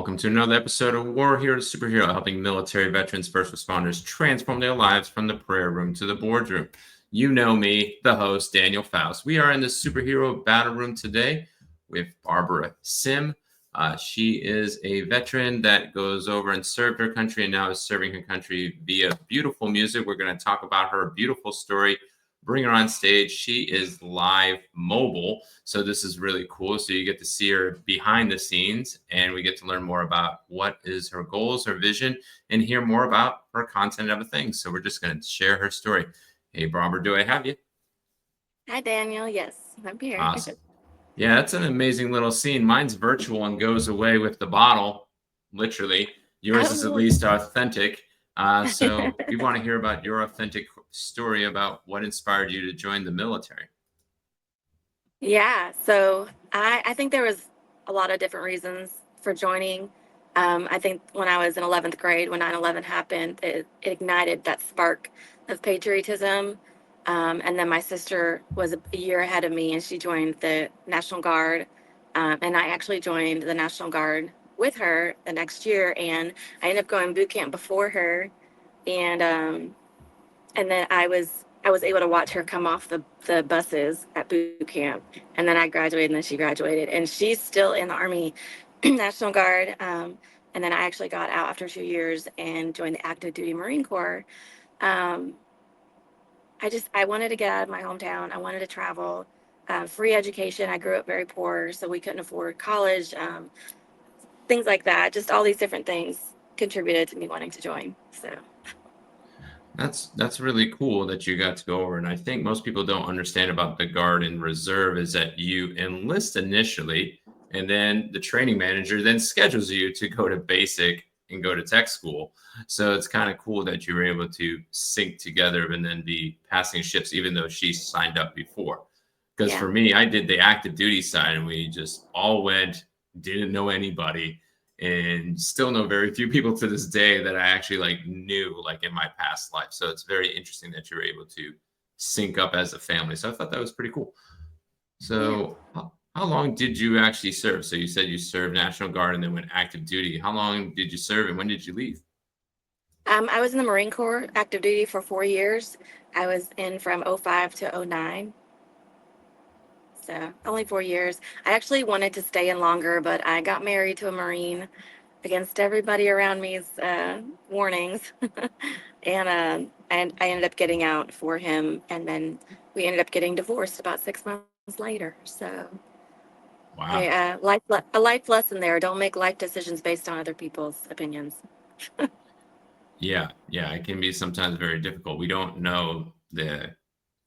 Welcome to another episode of War Hero to Superhero, helping military veterans, first responders transform their lives from the prayer room to the boardroom. You know me, the host, Daniel Faust. We are in the Superhero Battle Room today with Barbara Sim. She is a veteran that goes over and served her country and now is serving her country via beautiful music. We're going to talk about her beautiful story. Bring her on stage. She is live mobile. So this is really cool. So you get to see her behind the scenes and we get to learn more about what is her goals, her vision, and hear more about her content and other things. So we're just going to share her story. Hey, Barbara, do I have you? Hi, Daniel. Yes, I'm here. Awesome. Yeah, that's an amazing little scene. Mine's virtual and goes away with the bottle, literally. Yours is at Oh, least authentic. So we want to hear about your authentic story about what inspired you to join the military. yeah. So I think there was a lot of different reasons for joining. I think when I was in 11th grade, when 9/11 happened, it ignited that spark of patriotism. And then my sister was a year ahead of me, and she joined the National Guard. And I actually joined the National Guard with her the next year, and I ended up going boot camp before her. And then I was able to watch her come off the buses at boot camp, and then I graduated, and then she graduated, and she's still in the Army National Guard. And then I actually got out after 2 years and joined the active duty Marine Corps. Um, I wanted to get out of my hometown. I wanted to travel. Free education. I grew up very poor, so we couldn't afford college. Things like that. Just all these different things contributed to me wanting to join. So. That's really cool that you got to go over. And I think most people don't understand about the Guard and Reserve is that you enlist initially, and then the training manager then schedules you to go to basic and go to tech school. So it's kind of cool that you were able to sync together and then be passing shifts, even though she signed up before. Because Yeah. for me, I did the active duty side, and we just all went, didn't know anybody and still know very few people to this day that I actually knew in my past life. So it's very interesting that you're able to sync up as a family. So I thought that was pretty cool. Yeah. So how long did you actually serve? So you said you served National Guard and then went active duty. How long did you serve and when did you leave? I was in the Marine Corps active duty for 4 years. I was in from '05 to '09. So only 4 years. I actually wanted to stay in longer, but I got married to a Marine against everybody around me's warnings. And I ended up getting out for him. And then we ended up getting divorced about 6 months later. So Wow. a life lesson there. Don't make life decisions based on other people's opinions. Yeah, it can be sometimes very difficult. We don't know the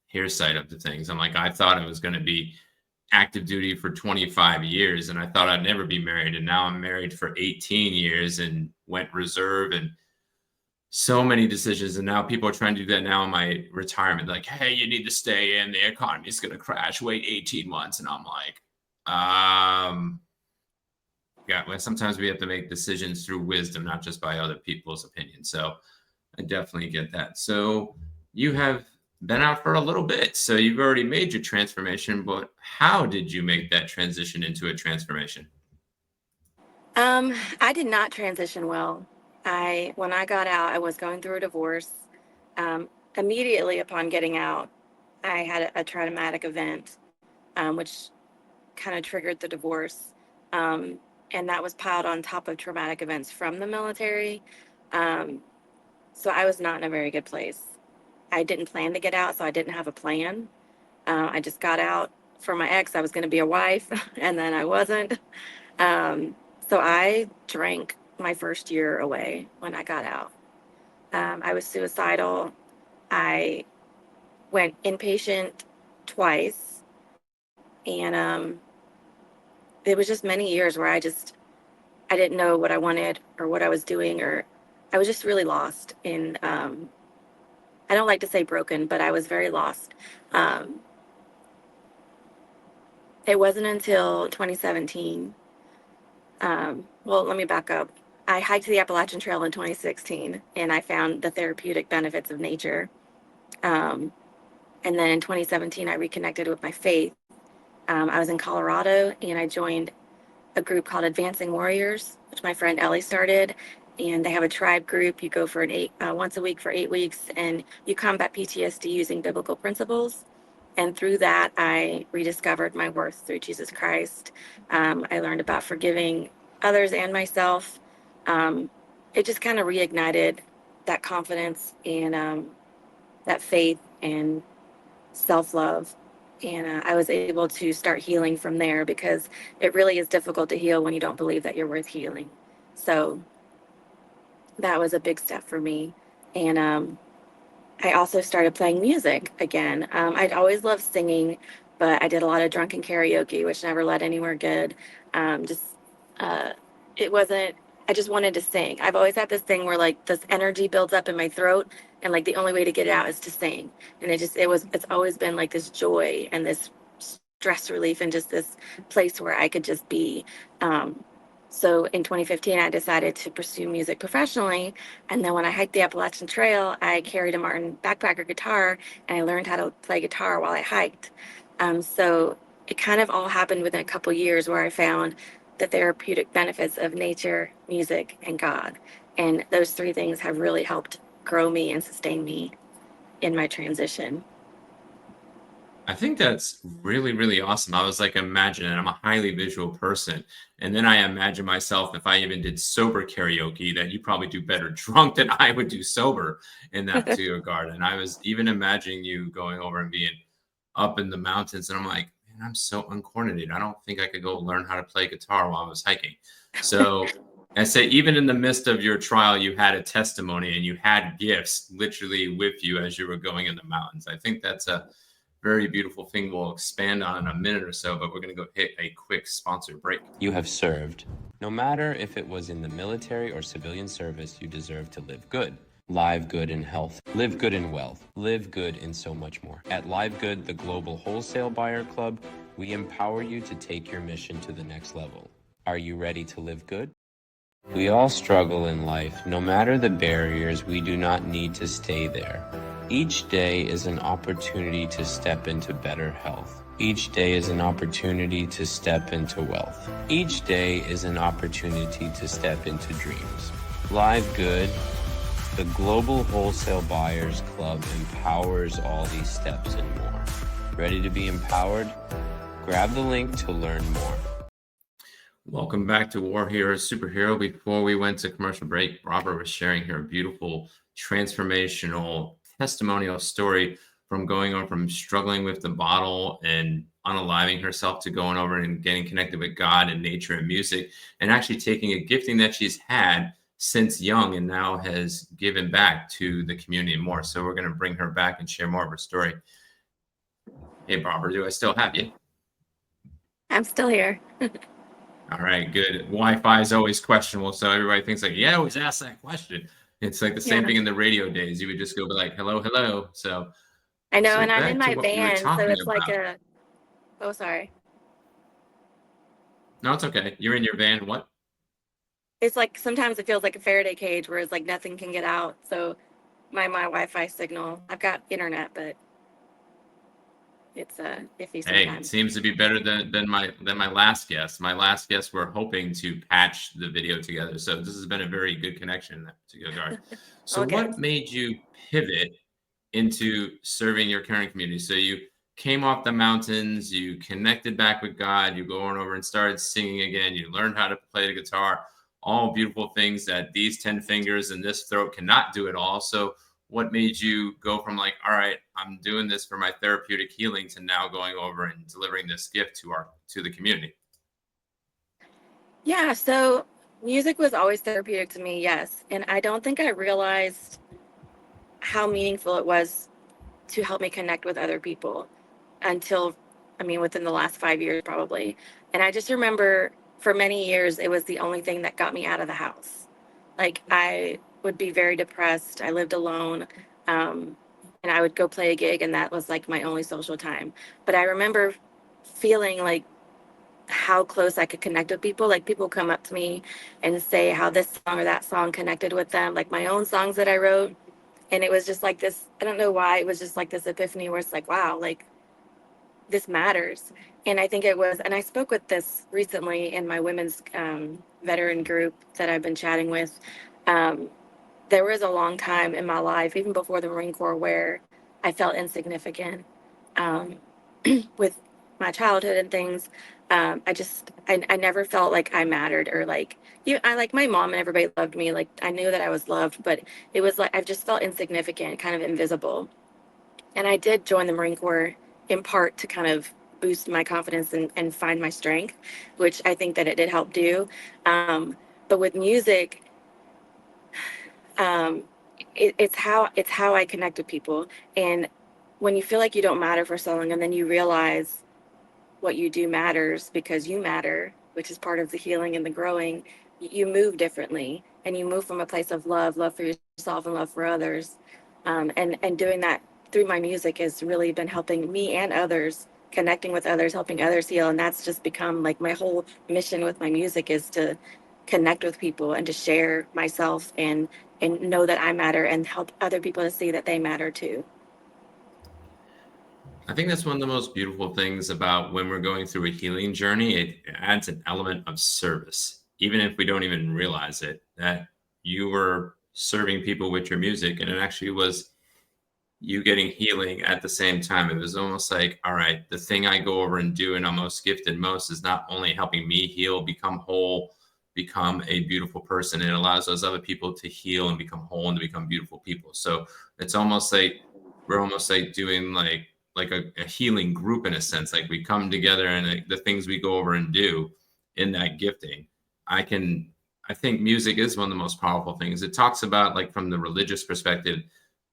hair side of the things. I thought I was going to be active duty for 25 years and I thought I'd never be married. And now I'm married for 18 years and went reserve and so many decisions. And now people are trying to do that now in my retirement. Like, hey, you need to stay in. The economy is going to crash. Wait 18 months. And I'm like, yeah, well, sometimes we have to make decisions through wisdom, not just by other people's opinions. So I definitely get that. So you have been out for a little bit. So you've already made your transformation, but how did you make that transition into a transformation? I did not transition well. When I got out, I was going through a divorce. Um, Immediately upon getting out, I had a traumatic event, which kind of triggered the divorce. Um, and that was piled on top of traumatic events from the military. Um, so I was not in a very good place. I didn't plan to get out, so I didn't have a plan. I just got out for my ex. I was going to be a wife, and then I wasn't. Um, so I drank my first year away when I got out. I was suicidal. I went inpatient twice, and it was just many years where I didn't know what I wanted or what I was doing, or I was just really lost in. I don't like to say broken, but I was very lost. Um, it wasn't until 2017. Well, let me back up. I hiked the Appalachian Trail in 2016, and I found the therapeutic benefits of nature. Um, and then in 2017, I reconnected with my faith. I was in Colorado, and I joined a group called Advancing Warriors, which my friend Ellie started. And they have a tribe group. You go for once a week for 8 weeks, and you combat PTSD using biblical principles. And through that, I rediscovered my worth through Jesus Christ. I learned about forgiving others and myself. Um, it just kind of reignited that confidence and that faith and self love. And I was able to start healing from there because it really is difficult to heal when you don't believe that you're worth healing. So that was a big step for me. And I also started playing music again. I'd always loved singing, but I did a lot of drunken karaoke, which never led anywhere good. Just uh, it wasn't. I just wanted to sing. I've always had this thing where like this energy builds up in my throat, and like the only way to get it out is to sing. And it's always been like this joy and this stress relief and just this place where I could just be. Um, so in 2015, I decided to pursue music professionally. And then when I hiked the Appalachian Trail, I carried a Martin backpacker guitar and I learned how to play guitar while I hiked. So it kind of all happened within a couple years where I found the therapeutic benefits of nature, music, and God. And those three things have really helped grow me and sustain me in my transition. I think that's really, really awesome. I was like, imagine it. I'm a highly visual person. And then I imagine myself, if I even did sober karaoke, that you probably do better drunk than I would do sober in that particular regard. And I was even imagining you going over and being up in the mountains. And I'm like, man, I'm so uncoordinated. I don't think I could go learn how to play guitar while I was hiking. So I say, even in the midst of your trial, you had a testimony and you had gifts literally with you as you were going in the mountains. I think that's a very beautiful thing we'll expand on in a minute or so, but we're going to go hit a quick sponsor break. You have served. No matter if it was in the military or civilian service, you deserve to live good. Live good in health. Live good in wealth. Live good in so much more. At Live Good, the global wholesale buyer club, we empower you to take your mission to the next level. Are you ready to live good? We all struggle in life. No matter the barriers, we do not need to stay there. Each day is an opportunity to step into better health. Each day is an opportunity to step into wealth. Each day is an opportunity to step into dreams. Live Good, the global wholesale buyers club, empowers all these steps and more. Ready to be empowered? Grab the link to learn more. Welcome back to War Hero Superhero. Before we went to commercial break, Robert was sharing her beautiful transformational testimonial story from going on from struggling with the bottle and unaliving herself to going over and getting connected with God and nature and music, and actually taking a gifting that she's had since young and now has given back to the community more. So we're going to bring her back and share more of her story. Hey, Barbara, do I still have you? I'm still here. All right, good. Wi-Fi is always questionable, so everybody thinks like, yeah, always ask that question. It's like the same thing in the radio days. You would just go be like, hello, hello. So I know, so and I'm back in to my what we were van, so talking it's like about. oh, sorry. No, it's okay. You're in your van. What? It's like sometimes it feels like a Faraday cage where it's like nothing can get out. So my Wi-Fi signal, I've got internet, but it's iffy Hey, it sometimes. seems to be better than my last guest. My last guest, we're hoping to patch the video together. So this has been a very good connection in that particular regard. So Okay. what made you pivot into serving your current community? So you came off the mountains, you connected back with God, you go on over and started singing again, you learned how to play the guitar, all beautiful things that these 10 fingers and this throat cannot do it all. So what made you go from like, all right, I'm doing this for my therapeutic healing to now going over and delivering this gift to the community? Yeah, so music was always therapeutic to me, yes. And I don't think I realized how meaningful it was to help me connect with other people until, I mean, within the last 5 years, probably. And I just remember for many years, it was the only thing that got me out of the house. Like, I would be very depressed. I lived alone. Um, and I would go play a gig, and that was like my only social time. But I remember feeling like how close I could connect with people. Like, people come up to me and say how this song or that song connected with them, like my own songs that I wrote. And it was just like this, I don't know why, it was just like this epiphany where it's like, wow, like this matters. And I think it was, and I spoke with this recently in my women's veteran group that I've been chatting with. Um, there was a long time in my life, even before the Marine Corps, where I felt insignificant um, with my childhood and things. I never felt like I mattered, or like, I like my mom and everybody loved me. Like I knew that I was loved, but it was like, I just felt insignificant, kind of invisible. And I did join the Marine Corps in part to kind of boost my confidence and find my strength, which I think that it did help do. But with music, um, it's how I connect with people. And when you feel like you don't matter for so long, and then you realize what you do matters because you matter, which is part of the healing and the growing, you move differently, and you move from a place of love for yourself and love for others. And doing that through my music has really been helping me and others, connecting with others, helping others heal. And that's just become like my whole mission with my music, is to connect with people and to share myself and know that I matter and help other people to see that they matter too. I think that's one of the most beautiful things about when we're going through a healing journey. It adds an element of service, even if we don't even realize it, that you were serving people with your music, and it actually was you getting healing at the same time. It was almost like, all right, the thing I go over and do and I'm most gifted most is not only helping me heal, become whole, become a beautiful person. It allows those other people to heal and become whole and to become beautiful people. So it's almost like we're almost like doing like a healing group in a sense. Like we come together and like, the things we go over and do in that gifting. I think music is one of the most powerful things. It talks about like from the religious perspective,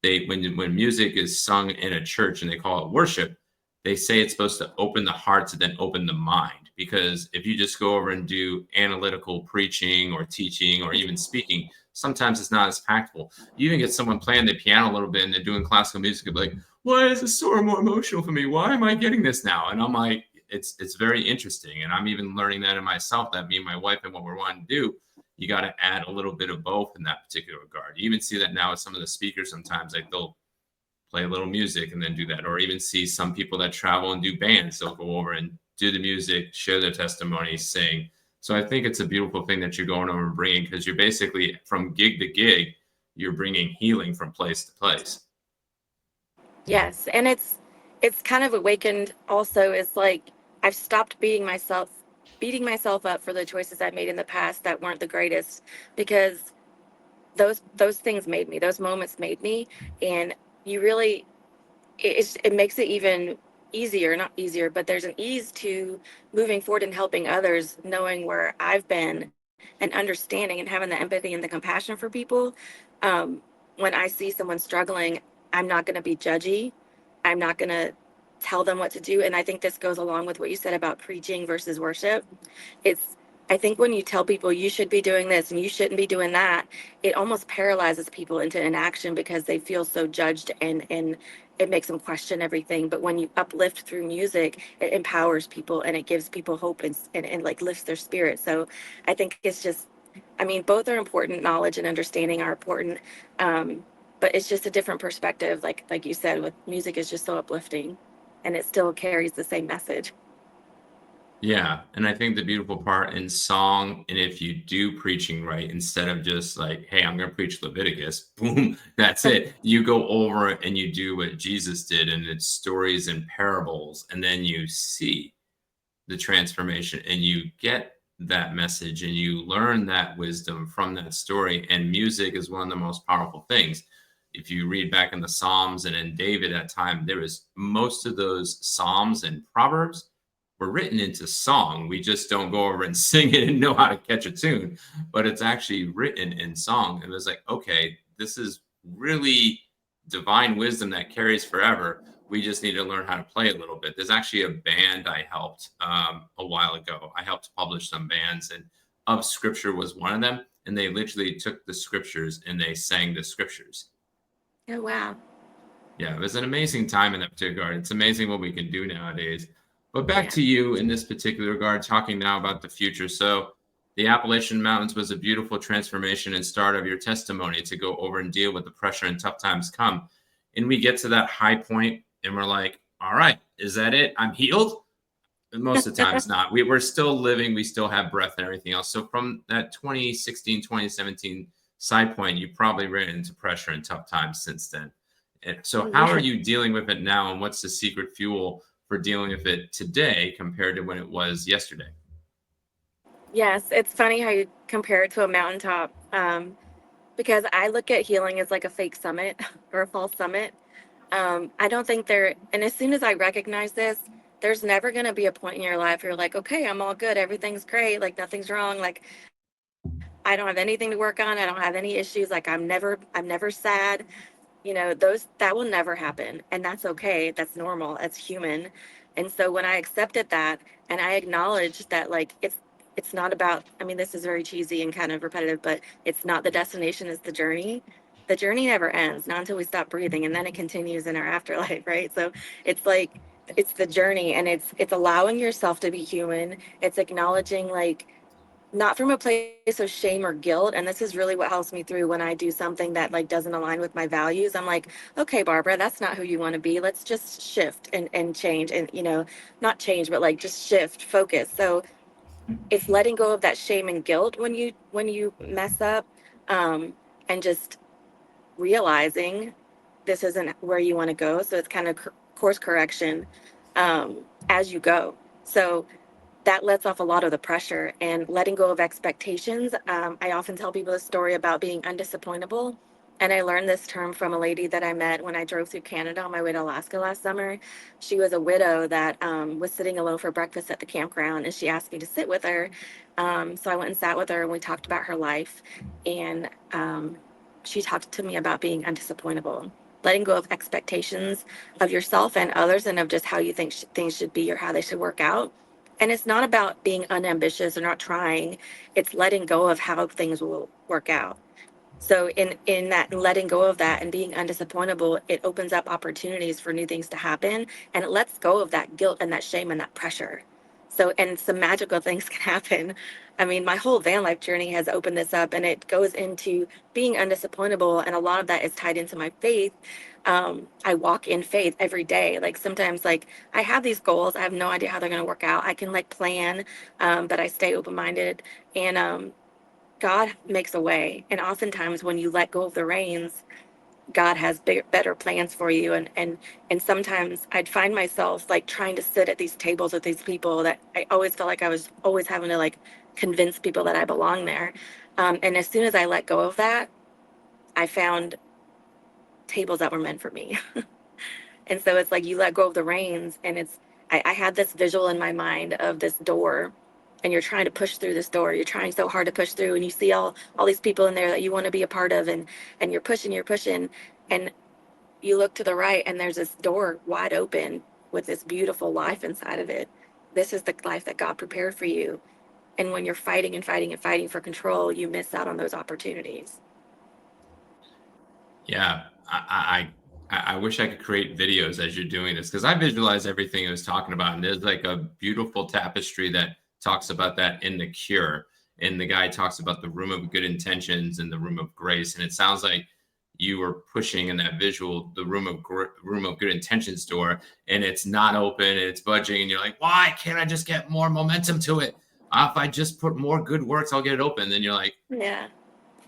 when music is sung in a church and they call it worship, they say it's supposed to open the heart to then open the mind. Because if you just go over and do analytical preaching or teaching or even speaking, sometimes it's not as impactful. You even get someone playing the piano a little bit and they're doing classical music, and be like, why is this so more emotional for me? Why am I getting this now? And I'm like, it's very interesting. And I'm even learning that in myself, that me and my wife and what we're wanting to do, you got to add a little bit of both in that particular regard. You even see that now with some of the speakers. Sometimes like they'll play a little music and then do that, or even see some people that travel and do bands. They'll go over and do the music, share their testimony, sing. So I think it's a beautiful thing that you're going over and bringing, because you're basically from gig to gig, you're bringing healing from place to place. Yes, and it's kind of awakened also. It's like I've stopped beating myself up for the choices I made in the past that weren't the greatest, because those things made me. Those moments made me. And you really, it makes it even easier, not easier, but there's an ease to moving forward and helping others, knowing where I've been and understanding and having the empathy and the compassion for people. um, when I see someone struggling, I'm not going to be judgy. I'm not going to tell them what to do. And I think this goes along with what you said about preaching versus worship. It's, I think when you tell people you should be doing this and you shouldn't be doing that, it almost paralyzes people into inaction because they feel so judged, and it makes them question everything. But when you uplift through music, it empowers people and it gives people hope, and like lifts their spirit. So I think it's just, I mean, both are important. Knowledge and understanding are important. Um, but it's just a different perspective. Like you said, with music is just so uplifting, and it still carries the same message. Yeah, and I think the beautiful part in song, and if you do preaching right, instead of just like, "Hey, I'm gonna preach Leviticus," boom, that's it. You go over it and you do what Jesus did, and it's stories and parables, and then you see the transformation, and you get that message, and you learn that wisdom from that story. And music is one of the most powerful things. If you read back in the Psalms and in David at time, there was most of those Psalms and Proverbs were written into song. We just don't go over and sing it and know how to catch a tune, but it's actually written in song. And it was like, okay, this is really divine wisdom that carries forever. We just need to learn how to play a little bit. There's actually a band I helped a while ago. I helped publish some bands, and Of Scripture was one of them. And they literally took the scriptures and they sang the scriptures. Oh, wow. Yeah, it was an amazing time in that particular regard. It's amazing what we can do nowadays. But back Yeah. to you in this particular regard, talking now about the future. So, the Appalachian Mountains was a beautiful transformation and start of your testimony to go over and deal with the pressure and tough times come. And we get to that high point and we're like, all right, is that it? I'm healed? And most of the time it's not. We're still living, we still have breath and everything else. So from that 2016, 2017 side point, you probably ran into pressure and tough times since then. And so how are you dealing with it now, and what's the secret fuel for dealing with it today compared to when it was yesterday? Yes, it's funny how you compare it to a mountaintop, because I look at healing as like a fake summit or a false summit. I don't think there, and as soon as I recognize this, there's never going to be a point in your life where you're like, okay, I'm all good. Everything's great. Like nothing's wrong. Like I don't have anything to work on. I don't have any issues. Like I'm never sad. You know, those, that will never happen. And that's okay. That's normal. That's human. And so when I accepted that and I acknowledged that, like, it's not about, I mean, this is very cheesy and kind of repetitive, but it's not the destination, it's the journey. The journey never ends, not until we stop breathing, and then it continues in our afterlife, right? So it's like, it's the journey, and it's allowing yourself to be human. It's acknowledging, like, not from a place of shame or guilt. And this is really what helps me through when I do something that like doesn't align with my values. I'm like, okay, Barbara, that's not who you want to be. Let's just shift and change, and, you know, not change, but like just shift focus. So it's letting go of that shame and guilt when you mess up, um, and just realizing this isn't where you want to go. So it's kind of course correction, as you go. So that lets off a lot of the pressure and letting go of expectations. I often tell people a story about being undisappointable. And I learned this term from a lady that I met when I drove through Canada on my way to Alaska last summer. She was a widow that was sitting alone for breakfast at the campground, and she asked me to sit with her. So I went and sat with her, and we talked about her life. And she talked to me about being undisappointable, letting go of expectations of yourself and others, and of just how you think things should be or how they should work out. And it's not about being unambitious or not trying. It's letting go of how things will work out. So in that letting go of that and being undisappointable, it opens up opportunities for new things to happen, and it lets go of that guilt and that shame and that pressure. So, and some magical things can happen. I mean, my whole van life journey has opened this up, and it goes into being undisappointable, and a lot of that is tied into my faith. I walk in faith every day. Like sometimes, like I have these goals, I have no idea how they're going to work out. I can like plan, but I stay open minded, and God makes a way. And oftentimes when you let go of the reins, God has better plans for you. And sometimes I'd find myself like trying to sit at these tables with these people that I always felt like I was always having to like convince people that I belong there. And as soon as I let go of that, I found tables that were meant for me. And so it's like you let go of the reins, and I had this visual in my mind of this door, and you're trying to push through this door. You're trying so hard to push through, and you see all these people in there that you want to be a part of, and you're pushing, and you look to the right, and there's this door wide open with this beautiful life inside of it. This is the life that God prepared for you. And when you're fighting and fighting and fighting for control, you miss out on those opportunities. Yeah, I wish I could create videos as you're doing this, because I visualize everything I was talking about, and there's like a beautiful tapestry that talks about that in The Cure, and the guy talks about the room of good intentions and the room of grace, and it sounds like you were pushing in that visual the room of good intentions door, and it's not open and it's budging, and you're like, why can't I just get more momentum to it? If I just put more good works, I'll get it open. And then you're like, Yeah.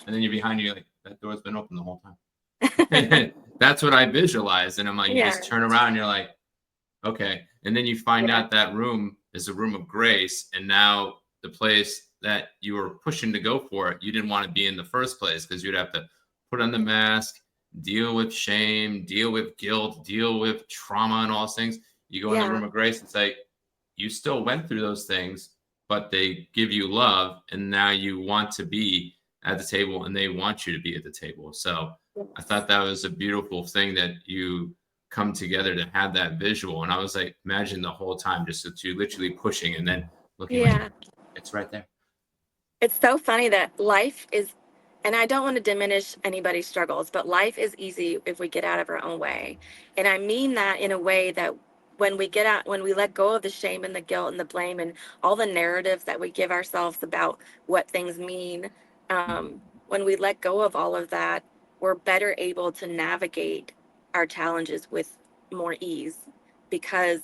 and then you're behind you, you're like, that door's been open the whole time. That's what I visualized. And I'm like, you Yeah. just turn around and you're like, okay. And then you find Yeah. out that room is a room of grace. And now the place that you were pushing to go for, you didn't want to be in the first place, because you'd have to put on the mask, deal with shame, deal with guilt, deal with trauma and all those things. You go in the Yeah. room of grace, it's like you still went through those things, but they give you love. And now you want to be at the table, and they want you to be at the table. So I thought that was a beautiful thing that you come together to have that visual. And I was like, imagine the whole time just that you literally pushing and then looking like Yeah. it's right there. It's so funny that life is, and I don't want to diminish anybody's struggles, but life is easy if we get out of our own way. And I mean that in a way that when we get out, when we let go of the shame and the guilt and the blame and all the narratives that we give ourselves about what things mean, when we let go of all of that, we're better able to navigate our challenges with more ease, because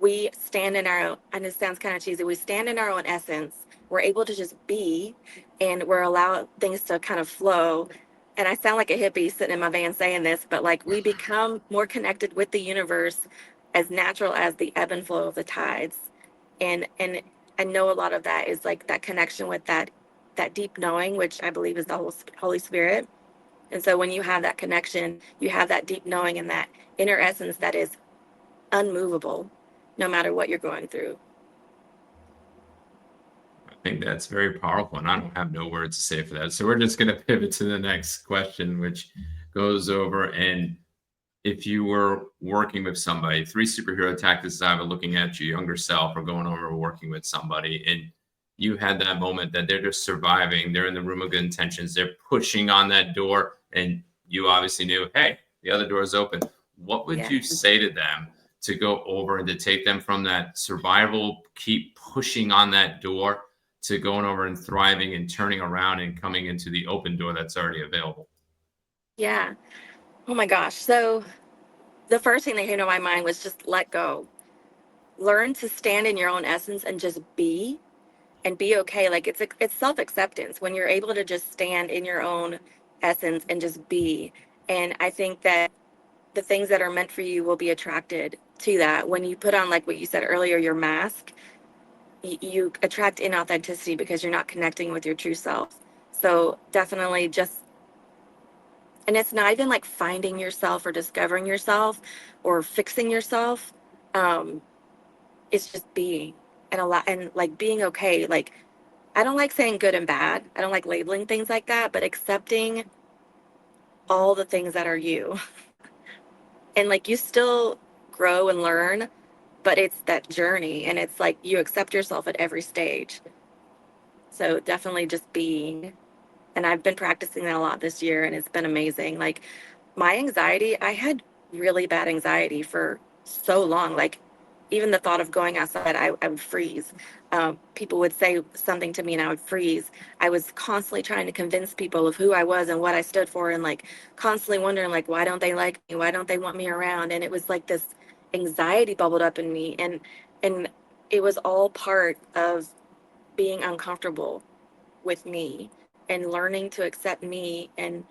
we stand in our own, and it sounds kind of cheesy, we stand in our own essence. We're able to just be, and we're allowed things to kind of flow. And I sound like a hippie sitting in my van saying this, but like we become more connected with the universe as natural as the ebb and flow of the tides. And I know a lot of that is like that connection with that deep knowing, which I believe is the Holy Spirit. And so when you have that connection, you have that deep knowing and that inner essence that is unmovable, no matter what you're going through. I think that's very powerful, and I don't have no words to say for that. So we're just going to pivot to the next question, which goes over, and if you were working with somebody, 3 superhero tactics either looking at your younger self or going over working with somebody, and you had that moment that they're just surviving, they're in the room of good intentions, they're pushing on that door, and you obviously knew, hey, the other door is open. What would Yeah. you say to them to go over and to take them from that survival, keep pushing on that door, to going over and thriving and turning around and coming into the open door that's already available? Yeah. Oh my gosh. So the first thing that came to my mind was just let go. Learn to stand in your own essence and just be, and be okay. Like it's self-acceptance when you're able to just stand in your own essence and just be. And I think that the things that are meant for you will be attracted to that. When you put on, like what you said earlier, your mask, you attract inauthenticity because you're not connecting with your true self. So definitely just, and it's not even like finding yourself or discovering yourself or fixing yourself. Um, it's just being, and a lot, and like being okay. Like I don't like saying good and bad. I don't like labeling things like that, but accepting all the things that are you. And like you still grow and learn, but it's that journey, and it's like you accept yourself at every stage. So definitely just being. And I've been practicing that a lot this year, and it's been amazing. Like my anxiety, I had really bad anxiety for so long. Like even the thought of going outside, I would freeze. People would say something to me and I would freeze. I was constantly trying to convince people of who I was and what I stood for, and like constantly wondering like, why don't they like me? Why don't they want me around? And it was like this anxiety bubbled up in me, and it was all part of being uncomfortable with me and learning to accept me and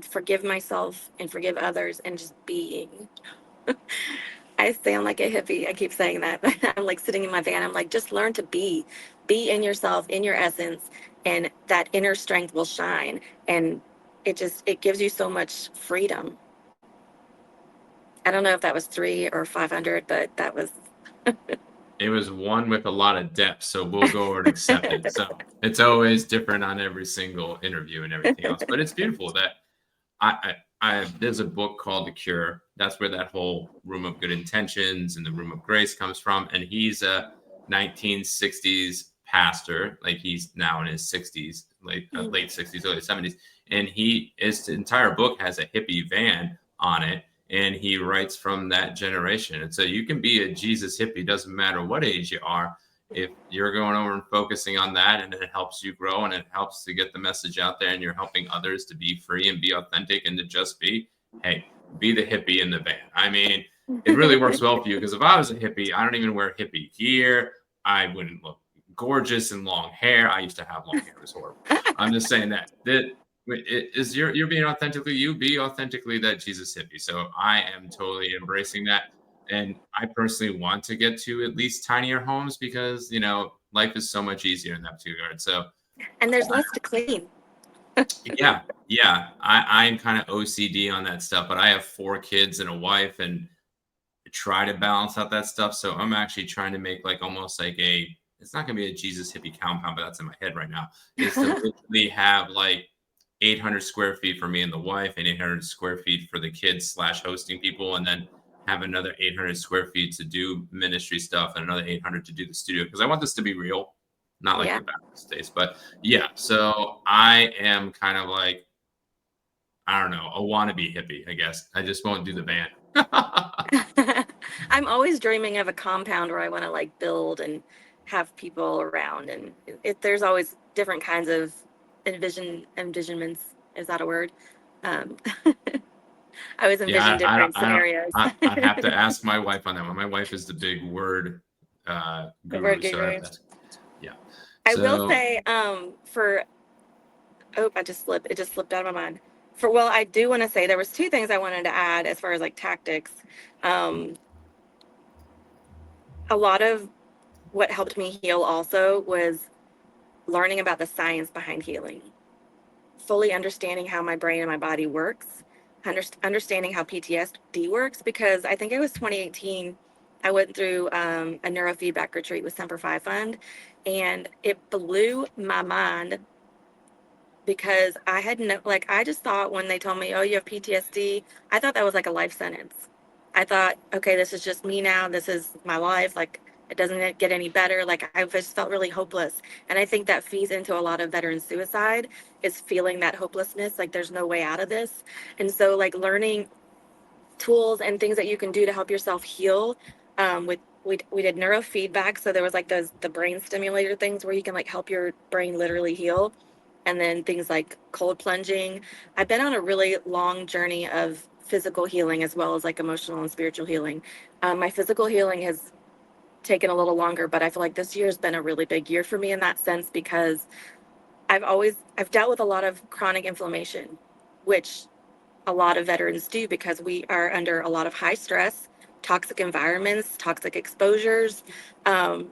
forgive myself and forgive others and just being. I sound like a hippie. I keep saying that. I'm like sitting in my van. I'm like, just learn to be in yourself, in your essence, and that inner strength will shine. And it gives you so much freedom. I don't know if that was 3 or 500, but that was. It was one with a lot of depth, so we'll go over and accept it. So it's always different on every single interview and everything else. But it's beautiful that there's a book called The Cure. That's where that whole room of good intentions and the room of grace comes from. And he's a 1960s pastor, like he's now in his 60s, late 60s, early 70s. And his entire book has a hippie van on it. And he writes from that generation. And so you can be a Jesus hippie, doesn't matter what age you are. If you're going over and focusing on that, and it helps you grow and it helps to get the message out there, and you're helping others to be free and be authentic and to just be, hey, be the hippie in the van. I mean, it really works well for you, because if I was a hippie, I don't even wear hippie gear. I wouldn't look gorgeous in long hair. I used to have long hair. It was horrible. I'm just saying that is you're being authentically you, be authentically that Jesus hippie. So I am totally embracing that. And I personally want to get to at least tinier homes, because, life is so much easier in that regard. So And there's less to clean. yeah, yeah, I'm kind of OCD on that stuff, but I have 4 kids and a wife, and try to balance out that stuff. So I'm actually trying to make like almost like it's not going to be a Jesus hippie compound, but that's in my head right now, is to literally have like 800 square feet for me and the wife, and 800 square feet for the kids / hosting people, and then have another 800 square feet to do ministry stuff, and another 800 to do the studio, because I want this to be real, not like Yeah. the Baptist states. But yeah, so I am kind of like, I don't know, a wannabe hippie, I guess. I just won't do the van. I'm always dreaming of a compound where I want to like build and have people around, and there's always different kinds of envisionments. Is that a word? Um, I was envisioning different I don't. scenarios. I'd have to ask my wife on that one. My wife is the big word The word guru, so I have guru. to ask. Yeah. I will So say, for I just slipped. It just slipped out of my mind. Well, I do want to say there was two things I wanted to add as far as like tactics. Um, a lot of what helped me heal also was learning about the science behind healing, fully understanding how my brain and my body works, understanding how PTSD works. Because I think it was 2018, I went through a neurofeedback retreat with Semper Fi Fund, and it blew my mind because I had no, like, I just thought when they told me, oh, you have PTSD, I thought that was like a life sentence. I thought, okay, this is just me now. This is my life. Like, it doesn't get any better. Like, I just felt really hopeless. And I think that feeds into a lot of veteran suicide, is feeling that hopelessness. Like, there's no way out of this. And so, like, learning tools and things that you can do to help yourself heal. We did neurofeedback, so there was like the brain stimulator things where you can like help your brain literally heal, and then things like cold plunging. I've been on a really long journey of physical healing as well as like emotional and spiritual healing. My physical healing has taken a little longer, but I feel like this year has been a really big year for me in that sense, because I've dealt with a lot of chronic inflammation, which a lot of veterans do because we are under a lot of high stress, toxic environments, toxic exposures, um,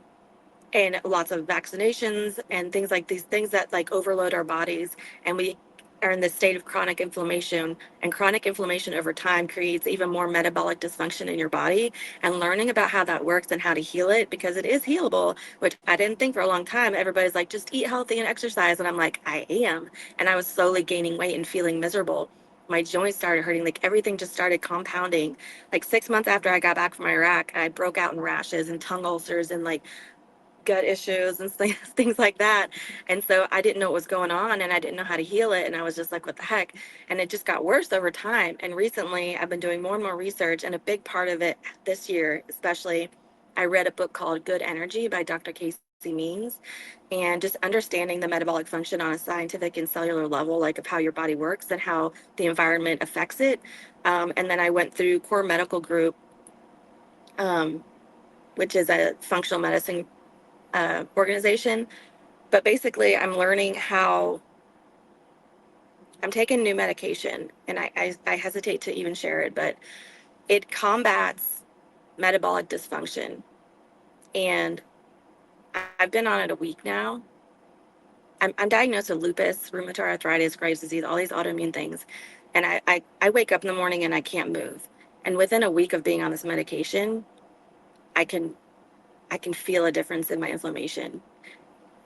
and lots of vaccinations and things like these things that like overload our bodies. And we are in this state of chronic inflammation, and chronic inflammation over time creates even more metabolic dysfunction in your body. And learning about how that works and how to heal it, because it is healable, which I didn't think for a long time. Everybody's like, just eat healthy and exercise. And I'm like, I am. And I was slowly gaining weight and feeling miserable. My joints started hurting, like everything just started compounding. Like 6 months after I got back from Iraq, I broke out in rashes and tongue ulcers and like gut issues and things like that. And so I didn't know what was going on, and I didn't know how to heal it. And I was just like, what the heck? And it just got worse over time. And recently I've been doing more and more research. And a big part of it this year, especially, I read a book called Good Energy by Dr. Casey Means, and just understanding the metabolic function on a scientific and cellular level, like of how your body works and how the environment affects it. And then I went through Core Medical Group, um, which is a functional medicine organization. But basically, I'm learning how I'm taking new medication, and I hesitate to even share it, but it combats metabolic dysfunction. And I've been on it a week now. I'm diagnosed with lupus, rheumatoid arthritis, Graves' disease, all these autoimmune things. And I wake up in the morning and I can't move. And within a week of being on this medication, I can I can feel a difference in my inflammation.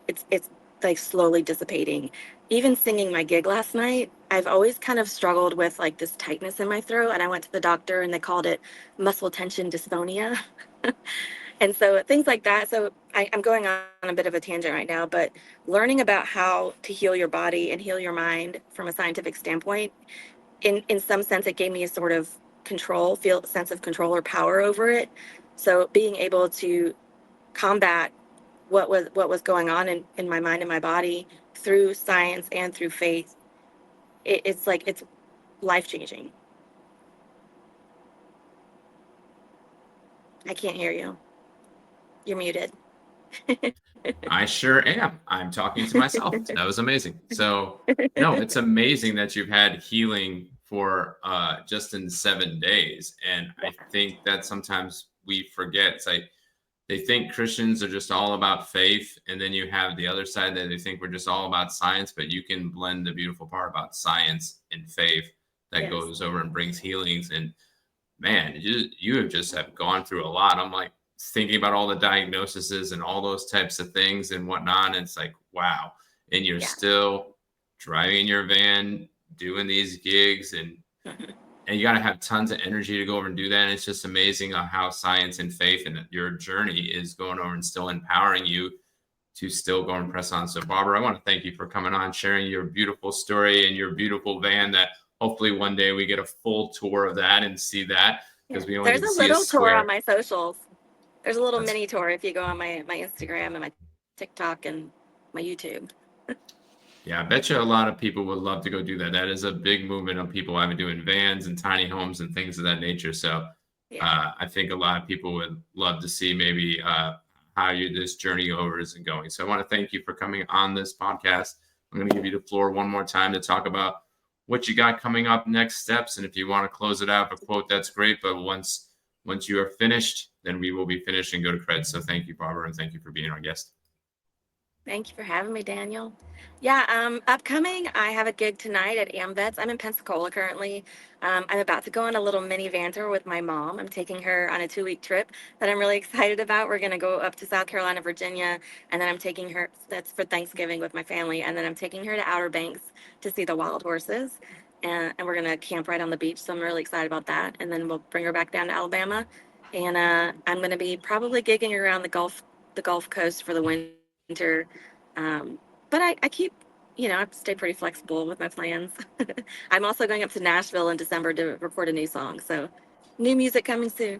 It's like slowly dissipating. Even singing my gig last night, I've always kind of struggled with like this tightness in my throat, and I went to the doctor and they called it muscle tension dysphonia. And so things like that. So I'm going on a bit of a tangent right now, but learning about how to heal your body and heal your mind from a scientific standpoint, in some sense, it gave me a sort of sense of control or power over it. So being able to combat what was going on in my mind and my body through science and through faith, it's like it's life changing. I can't hear you. You're muted. I sure am. I'm talking to myself. That was amazing. So, no, it's amazing that you've had healing for just in 7 days. And Yeah. I think that sometimes we forget. It's like they think Christians are just all about faith. And then you have the other side that they think we're just all about science, but you can blend the beautiful part about science and faith that Yes. goes over and brings healings. And man, you have just have gone through a lot. I'm like thinking about all the diagnoses and all those types of things and whatnot. And it's like, wow. And you're Yeah. still driving your van, doing these gigs, and Mhm. and you got to have tons of energy to go over and do that. And it's just amazing on how science and faith and your journey is going over and still empowering you to still go and press on. So, Barbara, I want to thank you for coming on, sharing your beautiful story and your beautiful van that hopefully one day we get a full tour of that and see that, Yeah. because we only There's get to a see a little tour on square. my socials. There's a little That's mini tour if you go on my Instagram and my TikTok and my YouTube. Yeah, I bet you a lot of people would love to go do that. That is a big movement of people having doing vans and tiny homes and things of that nature. So Yeah. I think a lot of people would love to see maybe how this journey over is going. So I want to thank you for coming on this podcast. I'm going to give you the floor one more time to talk about what you got coming up, next steps, and if you want to close it out with a quote, that's great. But once you are finished, then we will be finished and go to credits. So thank you, Barbara, and thank you for being our guest. Thank you for having me, Daniel. Yeah, upcoming, I have a gig tonight at AmVets. I'm in Pensacola currently. I'm about to go on a little mini van tour with my mom. I'm taking her on a 2-week trip that I'm really excited about. We're going to go up to South Carolina, Virginia, and then I'm taking her, that's for Thanksgiving with my family, and then I'm taking her to Outer Banks to see the wild horses. And we're going to camp right on the beach, so I'm really excited about that. And then we'll bring her back down to Alabama. And I'm going to be probably gigging around the Gulf Coast for the winter. But I keep, I stay pretty flexible with my plans. I'm also going up to Nashville in December to record a new song. So new music coming soon.